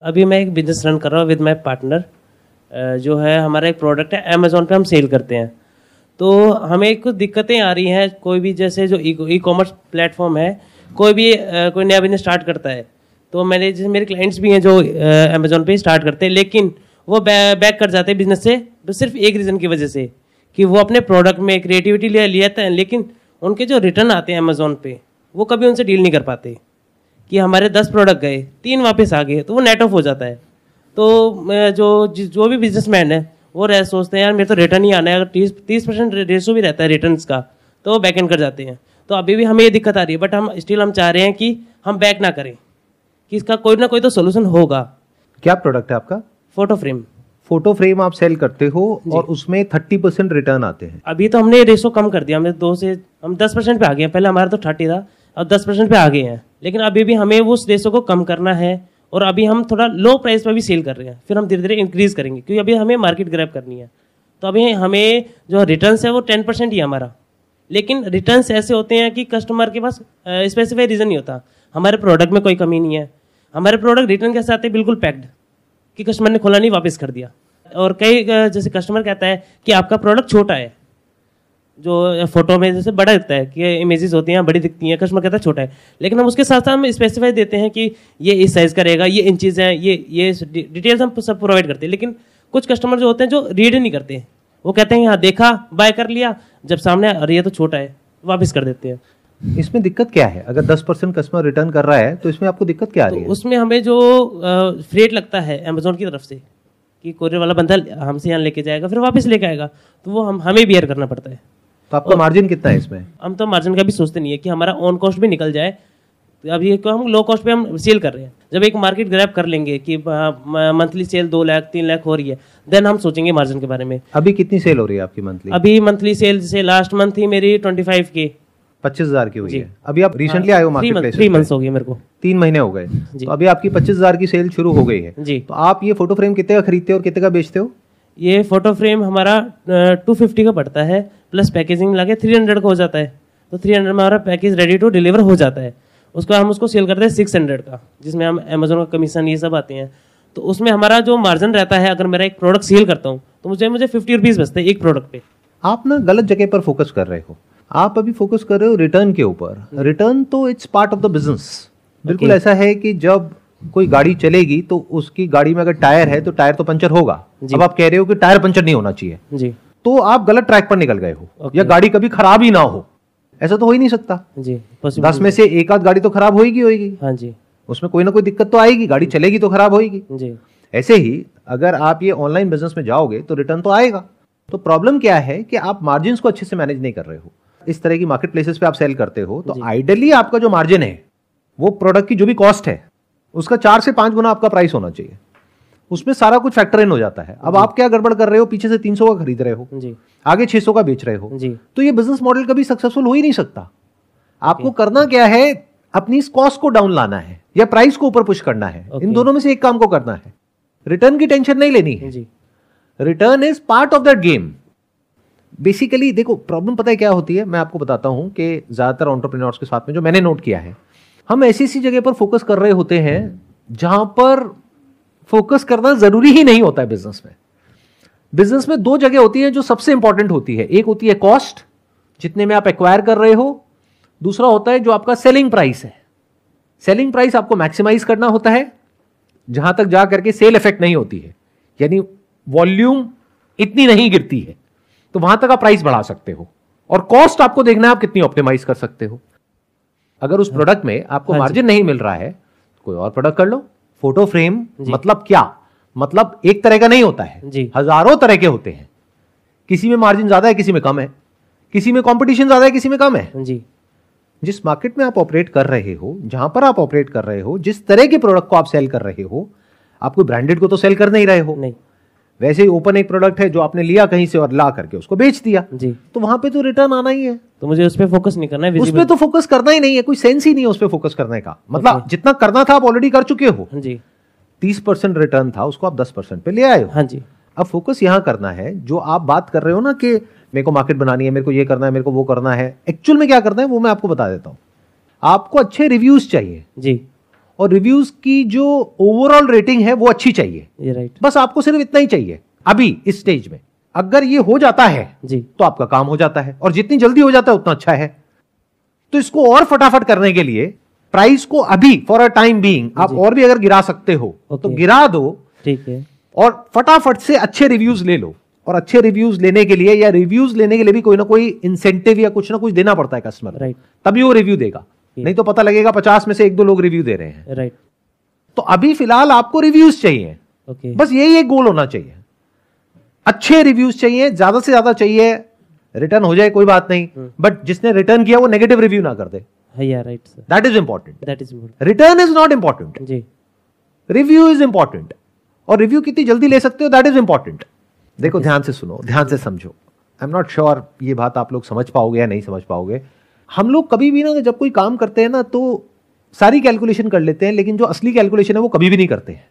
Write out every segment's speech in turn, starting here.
अभी मैं एक बिजनेस रन कर रहा हूँ विद माय पार्टनर। जो है हमारा एक प्रोडक्ट है, अमेजोन पे हम सेल करते हैं। तो हमें कुछ दिक्कतें आ रही हैं। कोई भी जैसे जो ई कॉमर्स प्लेटफॉर्म है, कोई भी कोई नया बिजनेस स्टार्ट करता है, तो मैंने जैसे मेरे क्लाइंट्स भी हैं जो अमेजोन पे स्टार्ट करते हैं, लेकिन वो बैक कर जाते हैं बिजनेस से बस सिर्फ एक रीज़न की वजह से कि वो अपने प्रोडक्ट में क्रिएटिविटी ले आते हैं, लेकिन उनके जो रिटर्न आते हैं अमेजोन पे वो कभी उनसे डील नहीं कर पाते कि हमारे 10 प्रोडक्ट गए, 3 वापस आ गए, तो वो नेट ऑफ हो जाता है। तो जो भी बिजनेसमैन है वो सोचते हैं यार मेरे तो रिटर्न ही आना है। अगर 30% रेशो भी रहता है रिटर्न्स का तो वो बैक एंड कर जाते हैं। तो अभी भी हमें ये दिक्कत आ रही है, बट हम स्टिल हम चाह रहे हैं कि हम बैक ना करें, कि इसका कोई ना कोई तो सोल्यूशन होगा। क्या प्रोडक्ट है आपका? Photo frame. फोटो फ्रेम आप सेल करते हो और उसमें 30% रिटर्न आते हैं। अभी तो हमने रेशो कम कर दिया, हम 10% पे आ गए हैं। पहले हमारा तो 30 था, अब 10% पे आ गए हैं, लेकिन अभी भी हमें उस रेशो को कम करना है। और अभी हम थोड़ा लो प्राइस पर भी सेल कर रहे हैं, फिर हम धीरे धीरे इंक्रीज करेंगे, क्योंकि अभी हमें मार्केट ग्रैब करनी है। तो अभी हमें जो रिटर्न्स है वो 10% ही है हमारा, लेकिन रिटर्न्स ऐसे होते हैं कि कस्टमर के पास स्पेसिफाई रीज़न नहीं होता। हमारे प्रोडक्ट में कोई कमी नहीं है, हमारे प्रोडक्ट रिटर्न कैसे आते हैं बिल्कुल पैक्ड, कि कस्टमर ने खोला नहीं वापस कर दिया। और कई जैसे कस्टमर कहता है कि आपका प्रोडक्ट छोटा है, जो फोटो में जैसे बड़ा दिखता है कि इमेजेस होती हैं बड़ी दिखती हैं, कस्टमर कहता है छोटा है, लेकिन हम उसके साथ साथ हम स्पेसिफाई देते हैं कि ये इस साइज़ का रहेगा, ये इंचेस हैं, ये डिटेल्स हम सब प्रोवाइड करते हैं। लेकिन कुछ कस्टमर जो होते हैं जो रीड नहीं करते, वो कहते हैं हाँ देखा बाय कर लिया, जब सामने अरे ये तो छोटा है वापस कर देते हैं। इसमें दिक्कत क्या है? अगर 10% कस्टमर रिटर्न कर रहा है तो इसमें आपको दिक्कत क्या आ रही है? उसमें हमें जो फ्रेट लगता है अमेजोन की तरफ से कि कोरियर वाला बंदा हमसे यहाँ लेके जाएगा फिर वापस लेके आएगा, तो वो हमें बियर करना पड़ता है। तो आपका मार्जिन कितना है इसमें? हम तो मार्जिन का भी सोचते नहीं है कि हमारा ऑन कॉस्ट भी निकल जाए। तो अभी हम लो कॉस्ट पे हम सेल कर रहे हैं। जब एक मार्केट ग्रैब कर लेंगे कि मंथली सेल 2 लाख 3 लाख हो रही है, देन हम सोचेंगे मार्जिन के बारे में। अभी कितनी सेल हो रही है आपकी मंथली? अभी मंथली सेल जैसे लास्ट मंथ ही मेरी 25 के 25,000 की हुई है। अभी आप रिसेंटली आए हो मार्केट प्लेस? 3 मंथ्स हो गए मेरे को, 3 महीने हो गए। तो अभी आपकी 25,000 की सेल शुरू हो गई है जी। तो आप ये फोटो फ्रेम कितने का खरीदते हो और कितने का बेचते हो? ये फोटो फ्रेम हमारा 250 का पड़ता है, प्लस पैकेजिंग लगे 300 का हो जाता है। तो 300 में हमारा पैकेज रेडी टू डिलीवर हो जाता है। उसको हम सेल करते हैं 600 का, जिसमें हम अमेजोन का कमीशन ये सब आते हैं। तो उसमें हमारा जो मार्जिन रहता है, अगर मेरा एक प्रोडक्ट सेल करता हूँ तो मुझे 50 रुपीज़ बचते हैं एक प्रोडक्ट पे। आप ना गलत जगह पर फोकस कर रहे हो। आप अभी फोकस कर रहे हो रिटर्न के ऊपर। रिटर्न तो it's part of the business. बिल्कुल ऐसा है कि जब कोई गाड़ी चलेगी तो उसकी गाड़ी में अगर टायर है तो टायर तो पंचर होगा। अब आप कह रहे हो कि टायर पंचर नहीं होना चाहिए जी, तो आप गलत ट्रैक पर निकल गए हो, या गाड़ी कभी खराब ही ना हो। ऐसा तो हो ही नहीं सकता जी। 10 में से एक आध गाड़ी तो खराब होगी। हाँ जी, उसमें कोई ना कोई दिक्कत तो आएगी, गाड़ी चलेगी तो खराब होगी जी। ऐसे ही अगर आप ये ऑनलाइन बिजनेस में जाओगे तो रिटर्न तो आएगा। तो प्रॉब्लम क्या है कि आप मार्जिन को अच्छे से मैनेज नहीं कर रहे हो। इस तरह की मार्केट प्लेसेस पे आप सेल करते हो तो आइडियली आपका जो मार्जिन है वो प्रोडक्ट की जो भी कॉस्ट है उसका 4 से 5 गुना आपका प्राइस होना चाहिए। उसमें सारा कुछ फैक्टर इन हो जाता है। अब आप क्या गड़बड़ कर रहे हो, पीछे से 300 का खरीद रहे हो जी, आगे 600 का बेच रहे हो जी। तो ये बिजनेस मॉडल कभी सक्सेसफुल हो ही नहीं सकता। आपको करना क्या है, अपनी इस कॉस्ट को डाउन लाना है या प्राइस को ऊपर पुश करना है। इन दोनों में से एक काम को करना है। रिटर्न की टेंशन नहीं लेनी है जी। Return is part of that game. Basically देखो प्रॉब्लम पता है क्या होती है, मैं आपको बताता हूं कि ज्यादातर एंटरप्रेन्योर्स के साथ में जो मैंने नोट किया है, हम ऐसी जगह पर फोकस कर रहे होते हैं जहां पर फोकस करना जरूरी ही नहीं होता है। बिजनेस में 2 जगह होती है जो सबसे इंपॉर्टेंट होती है। एक होती है कॉस्ट, जितने में आप एक्वायर कर रहे हो। दूसरा होता है जो आपका सेलिंग प्राइस है। सेलिंग प्राइस आपको मैक्सिमाइज करना होता है जहां तक जा करके सेल इफेक्ट नहीं होती है, यानी वॉल्यूम इतनी नहीं गिरती है, तो वहां तक आप प्राइस बढ़ा सकते हो। और कॉस्ट आपको देखना है आप कितनी ऑप्टिमाइज कर सकते हो। अगर उस प्रोडक्ट में आपको मार्जिन नहीं मिल रहा है कोई और प्रोडक्ट कर लो। फोटो फ्रेम मतलब क्या, मतलब एक तरह का नहीं होता है जी, हजारों तरह के होते हैं। किसी में मार्जिन ज्यादा है, किसी में कम है, किसी में कंपटीशन ज्यादा है, किसी में कम है जी। जिस मार्केट में आप ऑपरेट कर रहे हो, जहां पर आप ऑपरेट कर रहे हो, जिस तरह के प्रोडक्ट को आप सेल कर रहे हो, आप कोई ब्रांडेड को तो सेल कर नहीं रहे हो। नहीं, वैसे ही ओपन एक प्रोडक्ट है जो आपने लिया कहीं से और ला करके उसको बेच दिया जी, तो वहां पे तो रिटर्न आना ही है। तो मुझे उस पर फोकस नहीं करना है, उस पे तो फोकस करना ही नहीं है, कोई सेंस ही नहीं है उस पे फोकस करने का। मतलब जितना करना था आप ऑलरेडी कर चुके हो जी। 30% रिटर्न था, उसको आप 10% पे ले आए हो। हाँ जी। अब फोकस यहां करना है, जो आप बात कर रहे हो ना कि मेरे को मार्केट बनानी है, मेरे को ये करना है, मेरे को वो करना है। एक्चुअल में क्या करना है वो मैं आपको बता देता हूं। आपको अच्छे रिव्यूज चाहिए जी, और रिव्यूज की जो ओवरऑल रेटिंग है वो अच्छी चाहिए। ये राइट। बस आपको सिर्फ इतना ही चाहिए अभी इस स्टेज में। अगर ये हो जाता है जी, तो आपका काम हो जाता है, और जितनी जल्दी हो जाता है उतना अच्छा है। तो इसको और फटाफट करने के लिए प्राइस को अभी फॉर अ टाइम बीइंग आप और भी अगर गिरा सकते हो तो गिरा दो, ठीक है, और फटाफट से अच्छे रिव्यूज ले लो। और अच्छे रिव्यूज लेने के लिए, या रिव्यूज लेने के लिए भी कोई ना कोई इंसेंटिव या कुछ ना कुछ देना पड़ता है कस्टमर, राइट, तभी वो रिव्यू देगा। नहीं तो पता लगेगा 50 में से 1-2 लोग रिव्यू दे रहे हैं। राइट। तो अभी फिलहाल आपको रिव्यूज चाहिए, ओके, बस यही एक गोल होना चाहिए। अच्छे रिव्यूज चाहिए, ज्यादा से ज्यादा चाहिए। रिटर्न हो जाए कोई बात नहीं, बट जिसने रिटर्न किया वो नेगेटिव रिव्यू ना कर दे। Right sir, that is important. That is good. Return is not important, जी, रिव्यू इज इंपॉर्टेंट। और रिव्यू कितनी जल्दी ले सकते हो दैट इज इंपॉर्टेंट। देखो, ध्यान से सुनो, ध्यान से समझो। आई एम नॉट श्योर ये बात आप लोग समझ पाओगे या नहीं समझ पाओगे। हम लोग कभी भी ना जब कोई काम करते हैं ना तो सारी कैलकुलेशन कर लेते हैं, लेकिन जो असली कैलकुलेशन है वो कभी भी नहीं करते हैं।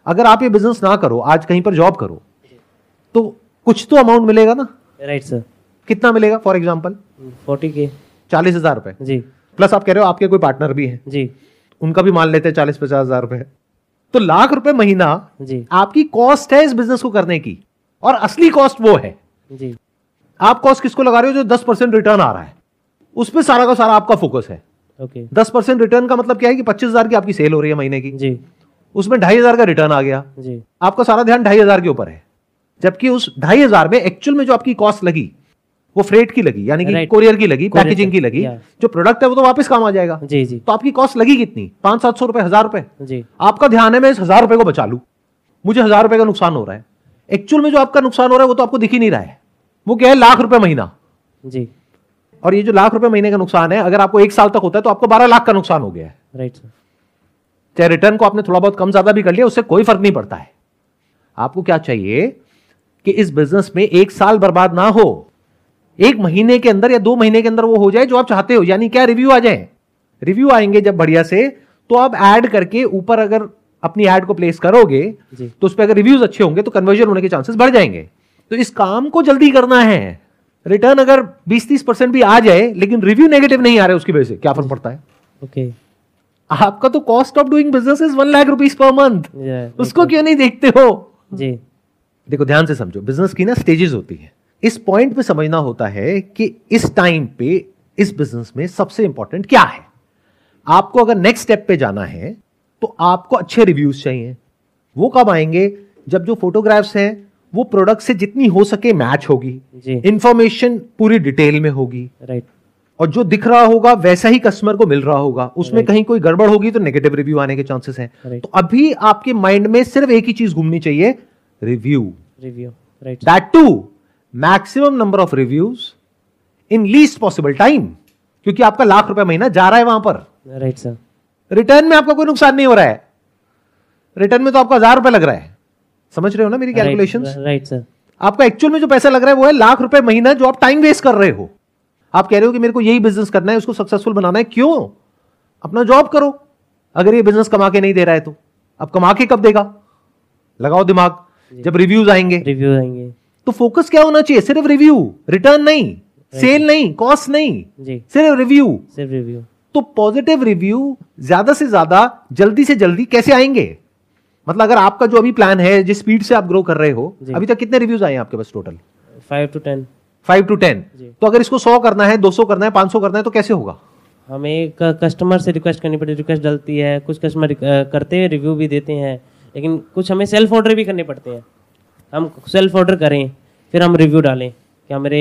अगर आप ये बिजनेस ना करो, आज कहीं पर जॉब करो, तो कुछ तो अमाउंट मिलेगा ना। Right sir. कितना मिलेगा? For example 40K। 40,000 रुपए जी, प्लस आप कह रहे हो आपके कोई पार्टनर भी है, जी, उनका भी मान लेते हैं 40-50 हजार रुपए। तो लाख रुपए महीना जी, आपकी कॉस्ट है इस बिजनेस को करने की, और असली कॉस्ट वो है। जी, आप कॉस्ट किसको लगा रहे हो? जो 10% रिटर्न आ रहा है उस पर सारा का सारा आपका फोकस है। ओके, 10% रिटर्न का मतलब क्या है कि 25,000 की आपकी सेल हो रही है महीने की, जी, उसमें 2,500 का रिटर्न आ गया, जी, आपका सारा ध्यान 2,500 के ऊपर है। जबकि उस 2,500 में एक्चुअल में जो आपकी कॉस्ट लगी वो फ्रेट की लगी, यानी कि Right. कोरियर की लगी, Courier पैकेजिंग की की, लगी। yeah. जो प्रोडक्ट है वो तो वापस काम आ जाएगा। जी, जी, तो आपकी कॉस्ट लगी कितनी? 500-700 रुपए, 1,000 रुपए। जी, आपका ध्यान है मैं इस 1,000 रुपए को बचा लूं, मुझे 1,000 रुपए का नुकसान हो रहा है। एक्चुअल में जो आपका नुकसान हो रहा है वो तो आपको दिख ही नहीं रहा है। वो क्या है? लाख रुपए महीना। जी, और ये जो लाख रुपए महीने का नुकसान है, अगर आपको 1 साल तक होता है तो आपको 12 लाख का नुकसान हो गया है। Right sir. चाहे रिटर्न को आपने थोड़ा बहुत कम ज्यादा भी कर लिया, उससे कोई फर्क नहीं पड़ता है। आपको क्या चाहिए कि इस बिजनेस में 1 साल बर्बाद ना हो, 1 महीने के अंदर या 2 महीने के अंदर वो हो जाए जो आप चाहते हो। यानी क्या? रिव्यू आ जाए। रिव्यू आएंगे जब बढ़िया से, तो आप ऐड करके ऊपर अगर अपनी ऐड को प्लेस करोगे तो उस पर अगर रिव्यूज अच्छे होंगे तो कन्वर्जन होने के चांसेस बढ़ जाएंगे। तो इस काम को जल्दी करना है। रिटर्न अगर 20-30% भी आ जाए लेकिन रिव्यू नेगेटिव नहीं आ रहे, उसकी वजह से क्या फर्क पड़ता है? ओके, आपका तो cost of doing business is 1 lakh rupees per month. उसको क्यों नहीं देखते हो? जी, देखो, ध्यान से समझो, बिजनेस की ना स्टेजेस होती है। इस पॉइंट पे समझना होता है कि इस टाइम पे इस बिजनेस में सबसे इंपॉर्टेंट क्या है। आपको अगर नेक्स्ट स्टेप पे जाना है तो आपको अच्छे रिव्यूज चाहिए। वो कब आएंगे? जब जो फोटोग्राफ्स हैं वो प्रोडक्ट से जितनी हो सके मैच होगी, इंफॉर्मेशन पूरी डिटेल में होगी, राइट, और जो दिख रहा होगा वैसा ही कस्टमर को मिल रहा होगा। उसमें कहीं कोई गड़बड़ होगी तो नेगेटिव रिव्यू आने के चांसेस हैं। तो अभी आपके माइंड में सिर्फ एक ही चीज घूमनी चाहिए, review. Review, right, that to maximum number of reviews in least possible time, क्योंकि आपका लाख रुपए महीना जा रहा है वहां पर। Right sir. रिटर्न में आपका कोई नुकसान नहीं हो रहा है। रिटर्न में तो आपका 1,000 रुपए लग रहा है। समझ रहे हो ना मेरी कैलकुलेशंस? Right sir. आपका एक्चुअल में जो पैसा लग रहा है वो है लाख रुपए महीना, जो आप टाइम वेस्ट कर रहे हो। आप कह रहे हो कि मेरे को यही बिजनेस करना है, उसको सक्सेसफुल बनाना है। क्यों? अपना जॉब करो। अगर ये बिजनेस कमा के नहीं दे रहा है तो अब कमा के कब देगा? लगाओ दिमाग। जब रिव्यूज आएंगे, तो फोकस क्या होना चाहिए? सिर्फ रिव्यू, रिटर्न नहीं, सेल नहीं, कॉस्ट नहीं, सिर्फ रिव्यू। तो पॉजिटिव रिव्यू ज्यादा से ज्यादा जल्दी से जल्दी कैसे आएंगे? मतलब अगर आपका जो अभी प्लान है, जिस स्पीड से आप ग्रो कर रहे हो, अभी तक कितने रिव्यूज आए हैं आपके पास टोटल? 5 to 10। 5 to 10। तो अगर इसको 100 करना है, 200 करना है, 500 करना है तो कैसे होगा? हमें कस्टमर से रिक्वेस्ट करनी पड़ती है, रिक्वेस्ट डलती है। कुछ कस्टमर करते हैं, रिव्यू भी देते हैं, लेकिन कुछ हमें सेल्फ ऑर्डर भी करने पड़ते हैं। हम सेल्फ ऑर्डर करें, फिर हम रिव्यू डालें। क्या मेरे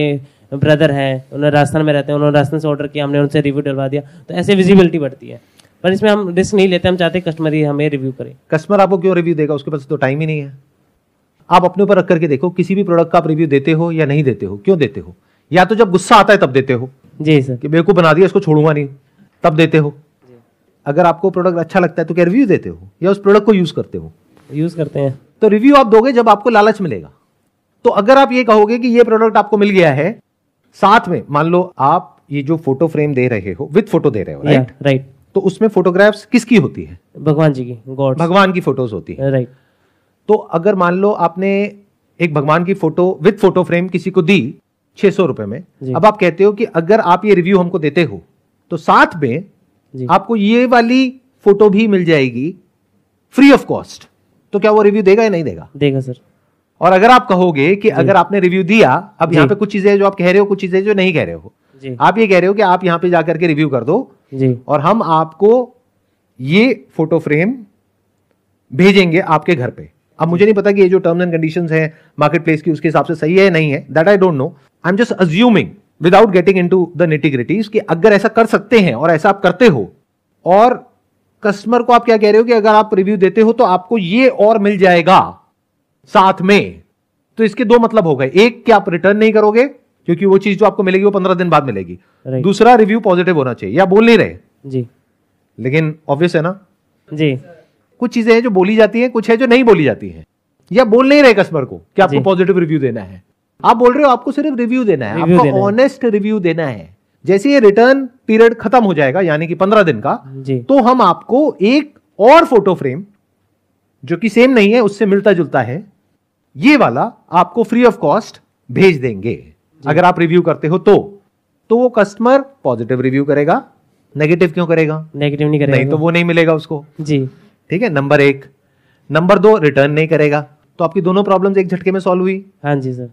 ब्रदर हैं, उन्होंने राजस्थान में रहते हैं, उन्होंने राजस्थान से ऑर्डर किया, हमने उनसे रिव्यू डलवा दिया, तो ऐसे विजिबिलिटी बढ़ती है। पर इसमें हम रिस्क नहीं लेते, हम चाहते हैं कस्टमर ही हमें रिव्यू करे। कस्टमर आपको क्यों रिव्यू देगा? उसके पास तो टाइम ही नहीं है। आप अपने ऊपर रख करके देखो, किसी भी प्रोडक्ट का आप रिव्यू देते हो या नहीं देते हो? क्यों देते हो? या तो जब गुस्सा आता है तब देते हो, जी सर, कि बेवकूफ बना दिया, इसको छोड़ूंगा नहीं, तब देते हो। अगर आपको प्रोडक्ट अच्छा लगता है तो क्या रिव्यू देते हो, या उस प्रोडक्ट को यूज करते हो? यूज करते हैं। तो रिव्यू आप दोगे जब आपको लालच मिलेगा। तो अगर आप ये कहोगे कि ये प्रोडक्ट आपको मिल गया है, साथ में मान लो आप ये जो फोटो फ्रेम दे रहे हो, विद फोटो दे रहे हो, राइट? राइट। तो उसमें फोटोग्राफ्स किसकी होती है? भगवान जी की, गॉड, भगवान की फोटोज होती है, राइट। तो अगर मान लो आपने एक भगवान की फोटो विद फोटो फ्रेम किसी को दी 600 रुपए में, अब आप कहते हो कि अगर आप ये रिव्यू हमको देते हो तो साथ में आपको ये वाली फोटो भी मिल जाएगी फ्री ऑफ कॉस्ट, तो क्या वो रिव्यू देगा या नहीं देगा? देगा सर। और अगर आप कहोगे कि अगर आपने रिव्यू दिया, अब यहाँ पे कुछ चीजें जो आप कह रहे हो, कुछ चीजें जो नहीं कह रहे हो, आप ये कह रहे हो कि आप यहाँ पे जाकर के रिव्यू कर दो जी, और हम आपको ये फोटो फ्रेम भेजेंगे आपके घर पे। अब मुझे नहीं पता कि ये जो टर्म्स एंड कंडीशंस है मार्केट प्लेस की उसके हिसाब से सही है या नहीं है, that I don't know. I am just assuming without getting into the nitty-gritties कि अगर ऐसा कर सकते हैं और ऐसा आप करते हो, और कस्टमर को आप क्या कह रहे हो कि अगर आप रिव्यू देते हो तो आपको ये और मिल जाएगा साथ में, तो इसके दो मतलब हो गए। एक कि आप रिटर्न नहीं करोगे क्योंकि वो चीज जो आपको मिलेगी वो 15 दिन बाद मिलेगी। दूसरा, रिव्यू पॉजिटिव होना चाहिए, या बोल नहीं रहे जी, लेकिन ऑब्वियस है ना जी, कुछ चीजें हैं जो बोली जाती हैं, कुछ है जो नहीं बोली जाती हैं, या बोल नहीं रहे कस्टमर को कि आपको पॉजिटिव रिव्यू देना है। आप बोल रहे हो आपको सिर्फ रिव्यू देना है, आपको ऑनेस्ट रिव्यू देना है। जैसे ये रिटर्न पीरियड खत्म हो जाएगा यानी कि 15 दिन का, तो हम आपको एक और फोटो फ्रेम जो कि सेम नहीं है, उससे मिलता जुलता है, ये वाला आपको फ्री ऑफ कॉस्ट भेज देंगे अगर आप रिव्यू करते हो तो वो कस्टमर पॉजिटिव रिव्यू करेगा, नेगेटिव क्यों करेगा? नेगेटिव नहीं करेगा, नहीं तो वो नहीं मिलेगा उसको जी, ठीक है, नंबर 1। नंबर 2, रिटर्न नहीं करेगा, तो आपकी दोनों प्रॉब्लम्स एक झटके में सॉल्व हुई। हाँ जी सर।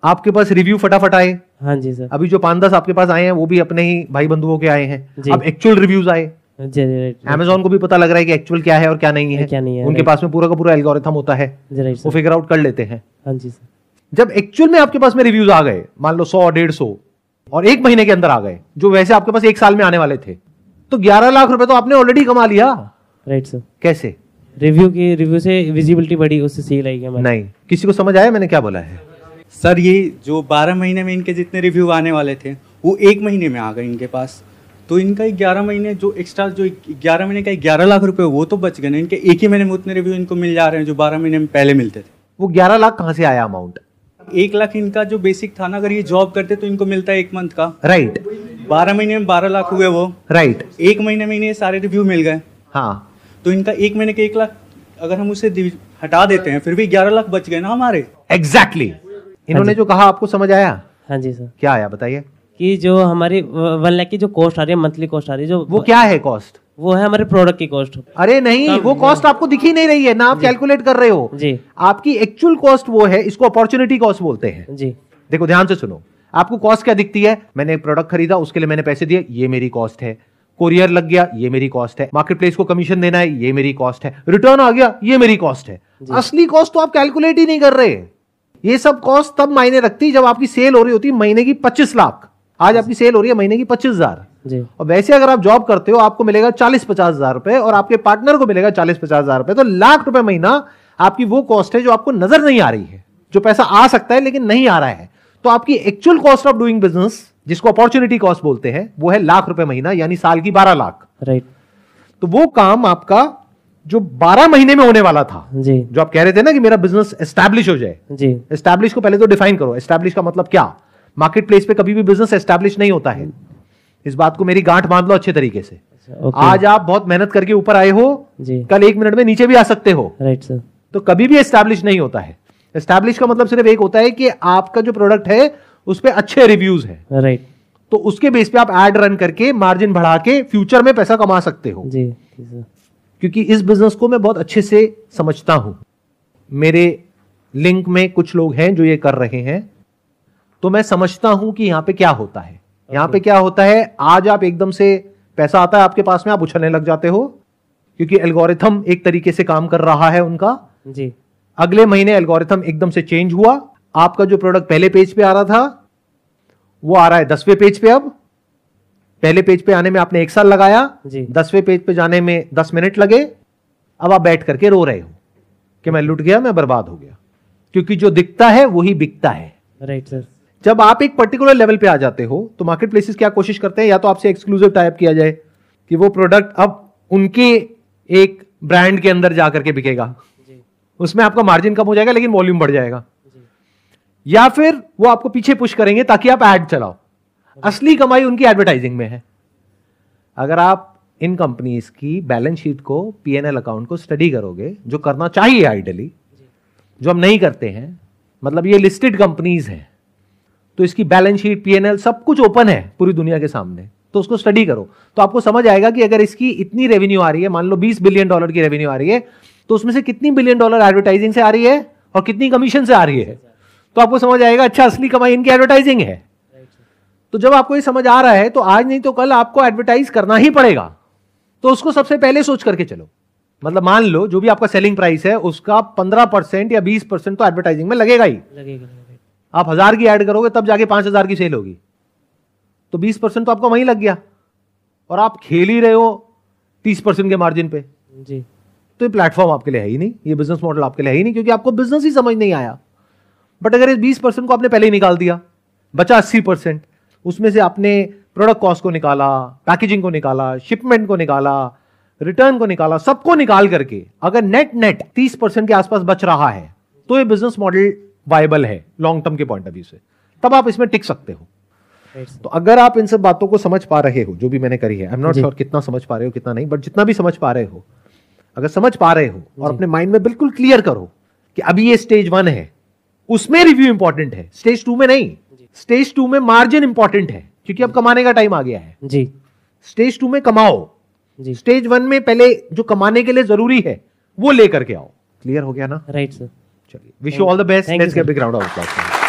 आपके पास रिव्यू फटाफट आए। हाँ जी सर। अभी जो 5-10 आपके पास आए हैं वो भी अपने ही भाई बंधुओं के आए हैं। अब एक्चुअल रिव्यूज आए, अमेज़न को भी पता लग रहा है कि एक्चुअल क्या है और क्या नहीं है, उनके पास में पूरा का पूरा एल्गोरिथम होता है, वो फिगर आउट कर लेते हैं। हाँ जी सर। जब एक्चुअल में आपके पास में रिव्यूज आ गए, मान लो 100-150 और 1 महीने के अंदर आ गए, जो वैसे आपके पास 1 साल में आने वाले थे, तो 11 लाख रुपए तो आपने ऑलरेडी कमा लिया। Right sir. कैसे? रिव्यू से विजिबिलिटी बढ़ी, उससे सेल आई है। नहीं, किसी को समझ आया मैंने क्या बोला है? सर ये जो 12 महीने में इनके जितने रिव्यू आने वाले थे वो 1 महीने में आ गए इनके पास, तो इनका 11 महीने जो एक्स्ट्रा जो 11 महीने का 11 लाख रुपए वो तो बच गए ना। इनके एक ही महीने में उतने रिव्यू इनको मिल जा रहे हैं जो 12 महीने में पहले मिलते थे। वो 11 लाख कहाँ से आया अमाउंट? 1 लाख इनका जो बेसिक था ना, अगर ये जॉब करते तो इनको मिलता है 1 मंथ का। राइट। 12 महीने में 12 लाख हुए वो। राइट। 1 महीने में इन्हें सारे रिव्यू मिल गए। हाँ, तो इनका 1 महीने के 1 लाख अगर हम उसे हटा देते हैं फिर भी 11 लाख बच गए ना हमारे। एग्जैक्टली। इन्होंने जो कहा आपको समझ आया? हाँ जी सर। क्या आया बताइए? कि जो हमारी 1 लाख की जो कॉस्ट आ रही है, मंथली कॉस्ट आ रही है, जो वो क्या है कॉस्ट? वो है हमारे प्रोडक्ट की कॉस्ट। अरे नहीं, वो कॉस्ट आपको दिख ही नहीं रही है ना, आप कैलकुलेट कर रहे हो जी। आपकी एक्चुअल कॉस्ट वो है, इसको अपॉर्चुनिटी कॉस्ट बोलते हैं जी। देखो ध्यान से सुनो, आपको कॉस्ट क्या दिखती है? मैंने एक प्रोडक्ट खरीदा, उसके लिए मैंने पैसे दिए, ये मेरी कॉस्ट है। कोरियर लग गया, ये मेरी कॉस्ट है। मार्केट प्लेस को कमीशन देना है, ये मेरी कॉस्ट है। रिटर्न आ गया, ये मेरी कॉस्ट है। असली कॉस्ट तो आप कैलकुलेट ही नहीं कर रहे। ये सब कॉस्ट तब मायने रखती जब आपकी सेल हो रही होती महीने की 25 लाख। आज आपकी सेल हो रही है महीने की 25,000 जी। और वैसे अगर आप जॉब करते हो आपको मिलेगा 40-50 हजार रुपए और आपके पार्टनर को मिलेगा 40-50 हजार रुपए, तो लाख रुपए महीना आपकी वो कॉस्ट है जो आपको नजर नहीं आ रही है, जो पैसा आ सकता है लेकिन नहीं आ रहा है। तो आपकी actual cost of doing business, जिसको अपॉर्चुनिटी कॉस्ट बोलते हैं, वो है लाख रुपए महीना, यानी साल की 12 लाख। राइट। तो वो काम आपका जो 12 महीने में होने वाला था जी, जो आप कह रहे थे ना कि मेरा बिजनेस एस्टैब्लिश हो जाए जी। एस्टैब्लिश को पहले तो डिफाइन करो। एस्टैब्लिश का मतलब क्या? मार्केट प्लेस पे कभी भी बिजनेस एस्टैब्लिश नहीं होता है। इस बात को मेरी गांठ बांध लो अच्छे तरीके से। आज आप बहुत मेहनत करके ऊपर आए हो जी, कल 1 मिनट में नीचे भी आ सकते हो। Right sir. तो कभी भी एस्टैब्लिश नहीं होता है। एस्टैब्लिश का मतलब सिर्फ एक होता है कि आपका जो प्रोडक्ट है उस पर अच्छे रिव्यूज है। राइट। तो उसके बेस पे आप एड रन करके मार्जिन बढ़ा के फ्यूचर में पैसा कमा सकते हो जी। क्योंकि इस बिजनेस को मैं बहुत अच्छे से समझता हूं। मेरे लिंक में कुछ लोग हैं जो ये कर रहे हैं, तो मैं समझता हूं कि यहां पे क्या होता है। यहां पे क्या होता है, आज आप एकदम से पैसा आता है आपके पास में, आप उछलने लग जाते हो क्योंकि एल्गोरिथम एक तरीके से काम कर रहा है उनका जी। अगले महीने एल्गोरिथम एकदम से चेंज हुआ, आपका जो प्रोडक्ट पहले पेज पे आ रहा था वो आ रहा है 10वें पेज पे। अब पहले पेज पे आने में आपने 1 साल लगाया जी, 10वें पेज पे जाने में 10 मिनट लगे। अब आप बैठ करके रो रहे हो कि मैं लुट गया, मैं बर्बाद हो गया, क्योंकि जो दिखता है वही बिकता है। Right sir. जब आप एक पर्टिकुलर लेवल पे आ जाते हो तो मार्केट प्लेसेस क्या कोशिश करते हैं, या तो आपसे एक्सक्लूसिव टाइप किया जाए कि वो प्रोडक्ट अब उनके एक ब्रांड के अंदर जाकर के बिकेगा, उसमें आपका मार्जिन कम हो जाएगा लेकिन वॉल्यूम बढ़ जाएगा, या फिर वो आपको पीछे पुश करेंगे ताकि आप ऐड चलाओ। असली कमाई उनकी एडवर्टाइजिंग में है। अगर आप इन कंपनीज की बैलेंस शीट को, P&L अकाउंट को स्टडी करोगे, जो करना चाहिए आइडियली, जो हम नहीं करते हैं, मतलब ये लिस्टेड कंपनीज हैं, तो इसकी बैलेंस शीट, P&L सब कुछ ओपन है पूरी दुनिया के सामने। तो उसको स्टडी करो, तो आपको समझ आएगा कि अगर इसकी इतनी रेवेन्यू आ रही है, मान लो $20 बिलियन की रेवेन्यू आ रही है, तो उसमें से कितनी $1 बिलियन एडवर्टाइजिंग से आ रही है और कितनी कमीशन से आ रही है, तो आपको समझ आएगा अच्छा असली कमाई इनकी एडवर्टाइजिंग है। तो जब आपको ये समझ आ रहा है तो आज नहीं तो कल आपको एडवर्टाइज करना ही पड़ेगा, तो उसको सबसे पहले सोच करके चलो। मतलब मान लो जो भी आपका सेलिंग प्राइस है उसका 15% या 20% तो एडवर्टाइजिंग में लगेगा ही। आप 1000 की ऐड करोगे तब जाके 5000 की सेल होगी, तो 20% तो आपका वहीं लग गया, और आप खेल ही रहे हो 30% के मार्जिन पे जी। तो ये प्लेटफॉर्म आपके लिए है ही नहीं, ये बिजनेस मॉडल आपके लिए है ही नहीं, क्योंकि आपको बिजनेस ही समझ नहीं आया। बट अगर इस 20% को आपने पहले ही निकाल दिया, बचा 80%, उसमें से आपने प्रोडक्ट कॉस्ट को निकाला, पैकेजिंग को निकाला, शिपमेंट को निकाला, रिटर्न को निकाला, सबको निकाल करके अगर नेट 30% के आसपास बच रहा है, तो ये बिजनेस मॉडल वायबल है लॉन्ग टर्म के पॉइंट ऑफ व्यू से, तब आप इसमें टिक सकते हो। तो अगर आप इन सब बातों को समझ पा रहे हो जो भी मैंने करी है, आई एम नॉट श्योर कितना समझ पा रहे हो कितना नहीं, बट जितना भी समझ पा रहे हो, अगर समझ पा रहे हो और अपने माइंड में बिल्कुल क्लियर करो कि अभी ये स्टेज 1 है, उसमें रिव्यू इंपॉर्टेंट है, स्टेज 2 में नहीं। स्टेज 2 में मार्जिन इंपॉर्टेंट है क्योंकि अब कमाने का टाइम आ गया है जी। स्टेज 2 में कमाओ जी। स्टेज 1 में पहले जो कमाने के लिए जरूरी है वो लेकर के आओ। क्लियर हो गया ना? Right sir. चलिए, wish you all the best. Let's get big round of applause.